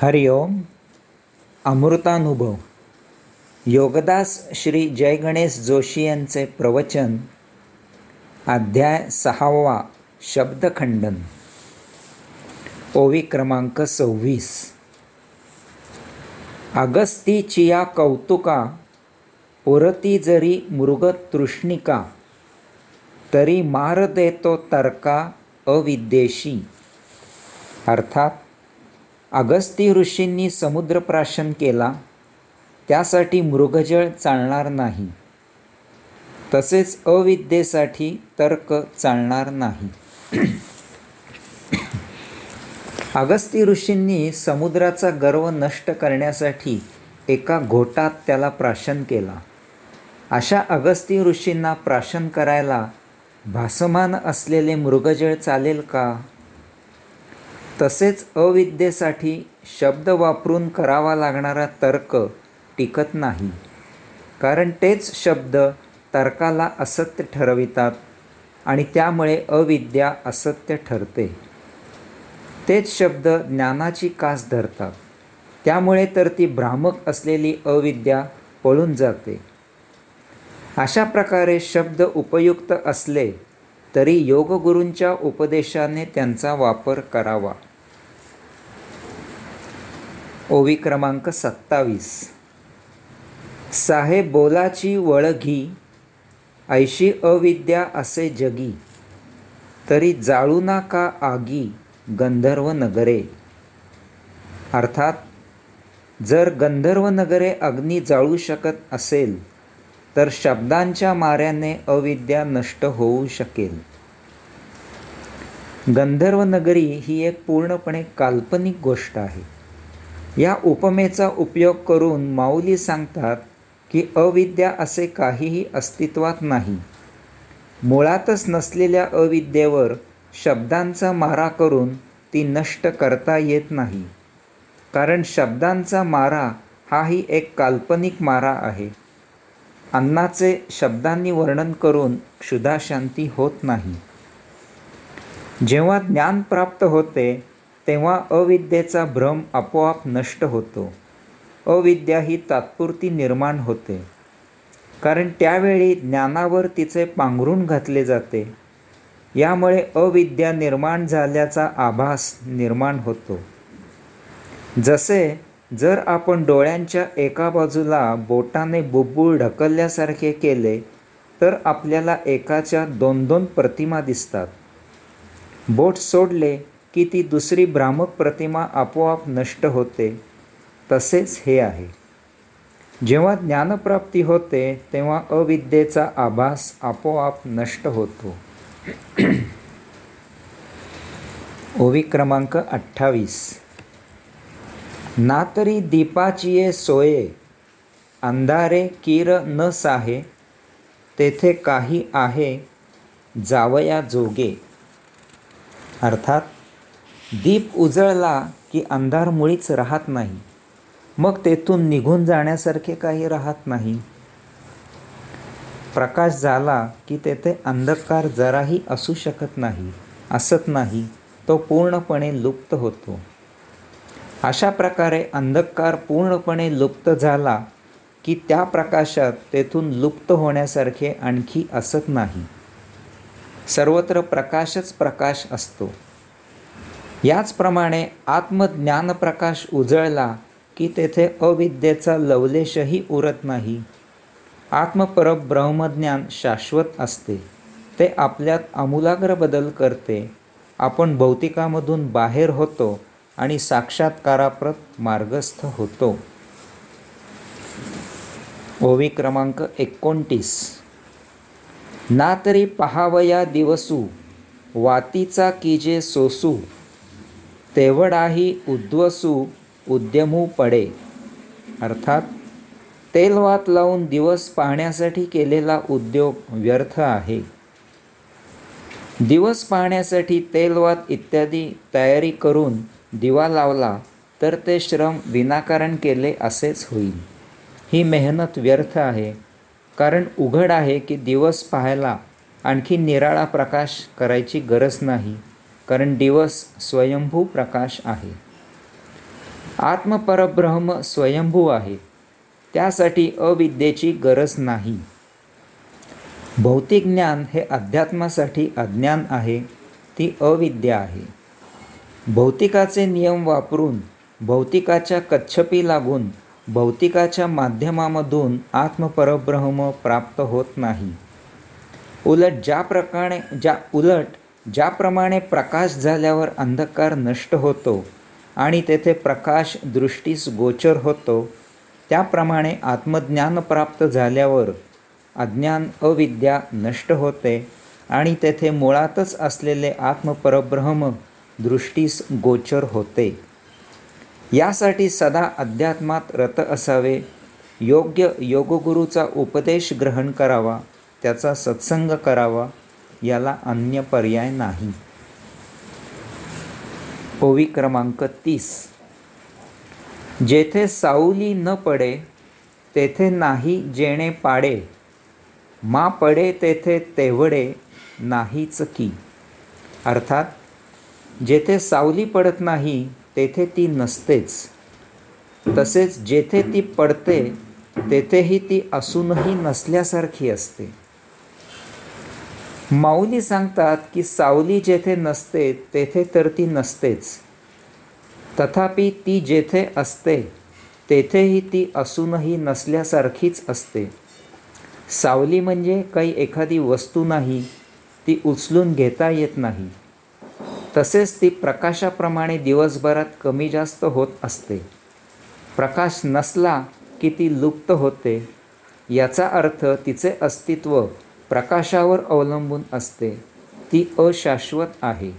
हरिओम. अमृतानुभव. योगदास श्री जय गणेश जोशी यांचे प्रवचन. अध्याय 6. शब्दखंडन. ओवी क्रमांक 26. अगस्तीचिया कौतुका पुरती जरी मृगतृष्णिका, तरी मार देतो तर्का अविद्येशी. अर्थात अगस्ती ऋषींनी समुद्रप्राशन केला, त्यासाठी मृगजळ चालणार नाही, तसेच अविद्येसाठी तर्क चालणार नाही. अगस्ती ऋषींनी समुद्राचा गर्व नष्ट करण्यासाठी एका घोटात त्याला प्राशन केला. अशा अगस्ती ऋषींना प्राशन करायला भासमान असलेले मृगजळ चालेल का? तसेच अविद्येसाठी शब्द वापरून करावा लागणारा तर्क टिकत नाही, कारण तेच शब्द तर्काला असत्य ठरवितात आणि त्यामुळे अविद्या असत्य ठरते. तेच शब्द ज्ञानाची कास धरतात, त्यामुळे तर ती भ्रामक असलेली अविद्या पळून जाते. अशा प्रकारे शब्द उपयुक्त असले तरी योगगुरूंच्या उपदेशाने त्यांचा वापर करावा. ओवी क्रमांक 27. साहे बोलाची वळघी, ऐशी अविद्या असे जगी, तरी जाळू नका आगी गंधर्व नगरे. अर्थात जर गंधर्व नगरे अग्नी जाळू शकत असेल, तर शब्दांच्या माऱ्याने अविद्या नष्ट होऊ शकेल. गंधर्व नगरी ही एक पूर्णपणे काल्पनिक गोष्ट आहे. या उपमेचा उपयोग करून माऊली सांगतात की अविद्या असे काहीही अस्तित्वात नाही. मुळातच नसलेल्या अविद्येवर शब्दांचा मारा करून ती नष्ट करता येत नाही, कारण शब्दांचा मारा हाही एक काल्पनिक मारा आहे. अन्नाचे शब्दांनी वर्णन करून क्षुधाशांती होत नाही. जेव्हा ज्ञान प्राप्त होते तेव्हा अविद्येचा भ्रम आपोआप नष्ट होतो. अविद्या ही तात्पुरती निर्माण होते, कारण त्यावेळी ज्ञानावर तिचे पांघरून घातले जाते. यामुळे अविद्या निर्माण झाल्याचा आभास निर्माण होतो. जसे जर आपण डोळ्यांच्या एका बाजूला बोटाने बुब्बुळ ढकलल्यासारखे केले, तर आपल्याला एकाच्या 2-2 प्रतिमा दिसतात. बोट सोडले की ती दुसरी भ्रामक प्रतिमा आपोआप नष्ट होते. तसेच हे आहे. जेव्हा ज्ञानप्राप्ती होते तेव्हा अविद्येचा आभास आपोआप नष्ट होतो. ओवी क्रमांक 28. ना तरी दीपाचिये सोये, अंधारे कीर न साहे, तेथे काही आहे जावया जोगे. अर्थात दीप उजळला की अंधार मुळीच राहत नाही, मग तेथून निघून जाण्यासारखे काही राहत नाही. प्रकाश झाला की तेथे अंधकार जराही असू शकत नाही, असत नाही, तो पूर्णपणे लुप्त होतो. अशा प्रकारे अंधकार पूर्णपणे लुप्त झाला की त्या प्रकाशात तेथून लुप्त होण्यासारखे आणखी असत नाही. सर्वत्र प्रकाशच प्रकाश असतो. याचप्रमाणे आत्मज्ञानप्रकाश उजळला की तेथे अविद्येचा लवलेशही उरत नाही. आत्मपरब्रह्मज्ञान शाश्वत असते. ते आपल्यात आमूलाग्र बदल करते. आपण भौतिकामधून बाहेर होतो आणि साक्षात्काराप्रत मार्गस्थ होतो. ओवी क्रमांक 29. ना तरी पहावया दिवसू, वातीचा कीजे सोसू, तेवढाही उद्वसू उद्यमू पडे. अर्थात तेलवात लावून दिवस पाहण्यासाठी केलेला उद्योग व्यर्थ आहे. दिवस पाहण्यासाठी तेलवात इत्यादी तयारी करून दिवा लावला तर ते श्रम विनाकारण केले असेच होईल. ही मेहनत व्यर्थ आहे, कारण उघड आहे की दिवस पाहायला आणखी निराळा प्रकाश करायची गरज नाही, कारण दिवस स्वयंभू प्रकाश आहे. आत्मपरब्रह्म स्वयंभू आहे, त्यासाठी अविद्येची गरज नाही. भौतिक ज्ञान हे अध्यात्मासाठी अज्ञान आहे, ती अविद्या आहे. भौतिकाचे नियम वापरून, भौतिकाच्या कच्छपी लागून, भौतिकाच्या माध्यमामधून आत्मपरब्रह्म प्राप्त होत नाही. उलट ज्याप्रमाणे प्रकाश झाल्यावर अंधकार नष्ट होतो आणि तेथे प्रकाश दृष्टीस गोचर होतो, त्याप्रमाणे आत्मज्ञान प्राप्त झाल्यावर अज्ञान अविद्या नष्ट होते आणि तेथे मुळातच असलेले आत्मपरब्रह्म दृष्टीस गोचर होते. यासाठी सदा अध्यात्मात रत असावे, योग्य योगगुरूचा उपदेश ग्रहण करावा, त्याचा सत्संग करावा, याला अन्य पर्याय नाही. ओवी क्रमांक 30. जेथे सावली न पडे तेथे नाही जेणे पाडे, मा पडे तेथे तेवढे नाहीच की. अर्थात जेथे सावली पडत नाही तेथे ती नसतेच, तसेच जेथे ती पडते तेथेही ती असूनही नसल्यासारखी असते. माऊली सांगतात की सावली जेथे नसते तेथे तर ती नसतेच, तथापि ती जेथे असते तेथेही ती असूनही नसल्यासारखीच असते. सावली म्हणजे काही एखादी वस्तू नाही, ती उचलून घेता येत नाही. तसेच ती प्रकाशाप्रमाणे दिवसभरात कमी जास्त होत असते. प्रकाश नसला की ती लुप्त होते. याचा अर्थ तिचे अस्तित्व प्रकाशावर अवलंबून असते, ती अशाश्वत आहे.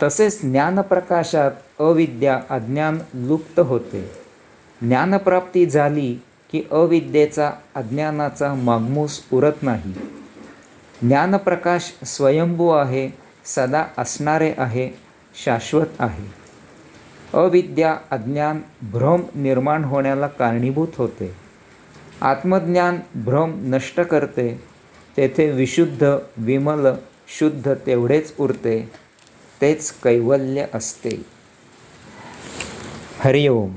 तसेच ज्ञानप्रकाशात अविद्या अज्ञान लुप्त होते. ज्ञानप्राप्ती झाली की अविद्येचा अज्ञानाचा मागमूस उरत नाही. ज्ञानप्रकाश स्वयंभू आहे, सदा असणारे आहे, शाश्वत आहे. अविद्या अज्ञान भ्रम निर्माण होण्याला कारणीभूत होते. आत्मज्ञान भ्रम नष्ट करते. तेथे विशुद्ध विमल शुद्ध तेवढेच उरते, तेच कैवल्य असते. हरिओम.